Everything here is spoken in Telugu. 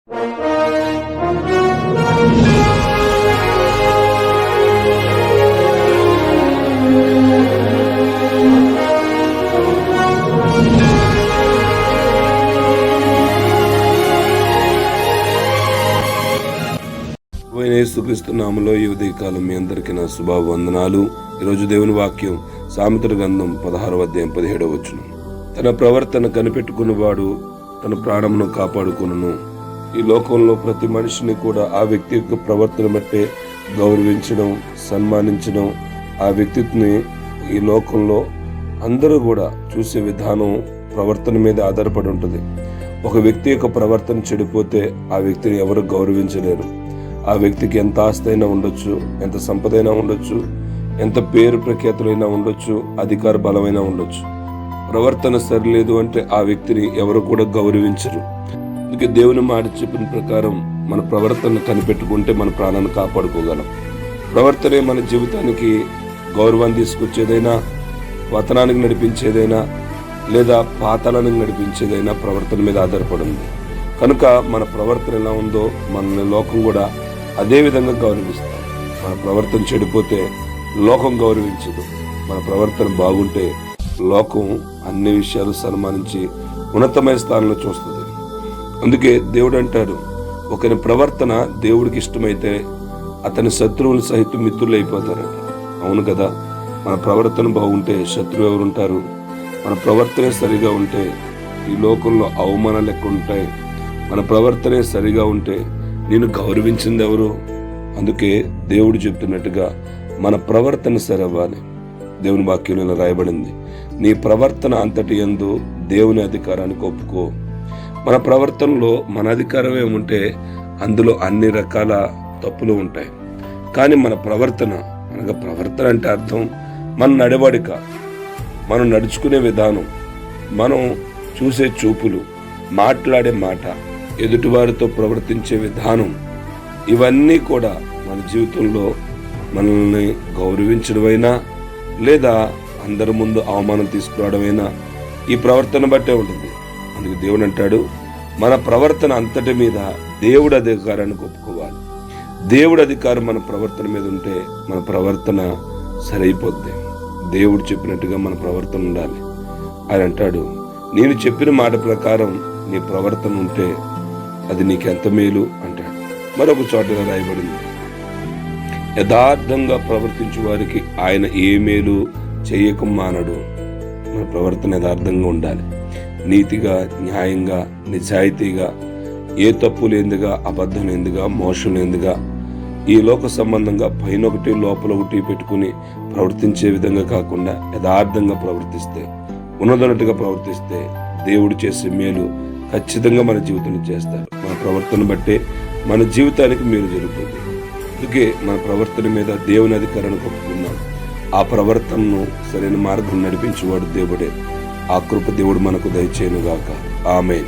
యేసుక్రీస్తు నామములో ఈ ఉదయకాలం మీ అందరికీ నా శుభవందనాలు. ఈరోజు దేవుని వాక్యం సామెతల గ్రంథం 16వ అధ్యాయం 17వ వచనం. తన ప్రవర్తన కనిపెట్టుకున్నవాడు తన ప్రాణమును కాపాడుకొనును. ఈ లోకంలో ప్రతి మనిషిని కూడా ఆ వ్యక్తి యొక్క ప్రవర్తన బట్టే గౌరవించడం, సన్మానించడం, ఆ వ్యక్తిని ఈ లోకంలో అందరూ కూడా చూసే విధానం ప్రవర్తన మీద ఆధారపడి ఉంటుంది. ఒక వ్యక్తి యొక్క ప్రవర్తన చెడిపోతే ఆ వ్యక్తిని ఎవరు గౌరవించలేరు. ఆ వ్యక్తికి ఎంత ఆస్తి అయినా ఉండొచ్చు, ఎంత సంపద అయినా ఉండొచ్చు, ఎంత పేరు ప్రఖ్యాతులైనా ఉండొచ్చు, అధికార బలమైనా ఉండొచ్చు. ప్రవర్తన సరిలేదు అంటే ఆ వ్యక్తిని ఎవరు కూడా గౌరవించరు. అందుకే దేవుని మాట చెప్పిన ప్రకారం మన ప్రవర్తన కనిపెట్టుకుంటే మన ప్రాణాన్ని కాపాడుకోగలం. ప్రవర్తనే మన జీవితానికి గౌరవాన్ని తీసుకొచ్చేదైనా, పతనానికి నడిపించేదైనా, లేదా పాతాళానికి నడిపించేదైనా ప్రవర్తన మీద ఆధారపడింది. కనుక మన ప్రవర్తన ఎలా ఉందో మన లోకం కూడా అదే విధంగా గౌరవిస్తాం. మన ప్రవర్తన చెడిపోతే లోకం గౌరవించదు. మన ప్రవర్తన బాగుంటే లోకం అన్ని విషయాలు సన్మానించి ఉన్నతమైన స్థానంలో చూస్తుంది. అందుకే దేవుడు అంటాడు, ఒకరి ప్రవర్తన దేవుడికి ఇష్టమైతే అతని శత్రువులు సహితం మిత్రులు అయిపోతారంట. అవును కదా, మన ప్రవర్తన బాగుంటే శత్రువు ఎవరుంటారు? మన ప్రవర్తనే సరిగా ఉంటే ఈ లోకంలో అవమానాలు ఎక్కువ ఉంటాయి. మన ప్రవర్తనే సరిగా ఉంటే నేను గౌరవించింది ఎవరు? అందుకే దేవుడు చెప్తున్నట్టుగా మన ప్రవర్తన సరవ్వాలి. దేవుని వాక్యంలో ఇలా రాయబడింది, నీ ప్రవర్తన అంతటి యందు దేవుని అధికారానికి ఒప్పుకో. మన ప్రవర్తనలో మన అధికారం ఏముంటే అందులో అన్ని రకాల తప్పులు ఉంటాయి. కానీ మన ప్రవర్తన అనగా ప్రవర్తన అంటే అర్థం మన నడవడిక, మనం నడుచుకునే విధానం, మనం చూసే చూపులు, మాట్లాడే మాట, ఎదుటివారితో ప్రవర్తించే విధానం, ఇవన్నీ కూడా మన జీవితంలో మనల్ని గౌరవించడమైనా లేదా అందరి ముందు అవమానం తీసుకురావడమైనా ఈ ప్రవర్తన బట్టే ఉంటుంది. అందుకే దేవుడు అంటాడు, మన ప్రవర్తన అంతటి మీద దేవుడి అధికారానికి ఒప్పుకోవాలి. దేవుడి అధికారం మన ప్రవర్తన మీద ఉంటే మన ప్రవర్తన సరైపోద్ది. దేవుడు చెప్పినట్టుగా మన ప్రవర్తన ఉండాలి. ఆయన అంటాడు, నేను చెప్పిన మాట ప్రకారం నీ ప్రవర్తన ఉంటే అది నీకెంత మేలు అంటాడు. మరొక చోట రాయబడింది, యథార్థంగా ప్రవర్తించే వారికి ఆయన ఏ మేలు చేయక మానడు. మన ప్రవర్తన యథార్థంగా ఉండాలి. నీతిగా, న్యాయంగా, నిజాయితీగా, ఏ తప్పు లేనిదిగా, అబద్ధం లేనిదిగా, మోసం లేనిదిగా, ఈ లోక సంబంధంగా పైన ఒకటి లోపల ఒకటి పెట్టుకుని ప్రవర్తించే విధంగా కాకుండా యథార్థంగా ప్రవర్తిస్తే, ఉన్నదన్నట్టుగా ప్రవర్తిస్తే దేవుడు చేసే మేలు ఖచ్చితంగా మన జీవితంలో చేస్తారు. మన ప్రవర్తన బట్టే మన జీవితానికి మేలు జరుగుతుంది. అందుకే మన ప్రవర్తన మీద దేవుని అధికారాన్ని ఒప్పుకున్నాం. ఆ ప్రవర్తనను సరైన మార్గం నడిపించేవాడు దేవుడే. ఆ కృప దేవుడు మనకు దయచేయునుగాక. ఆమేన్.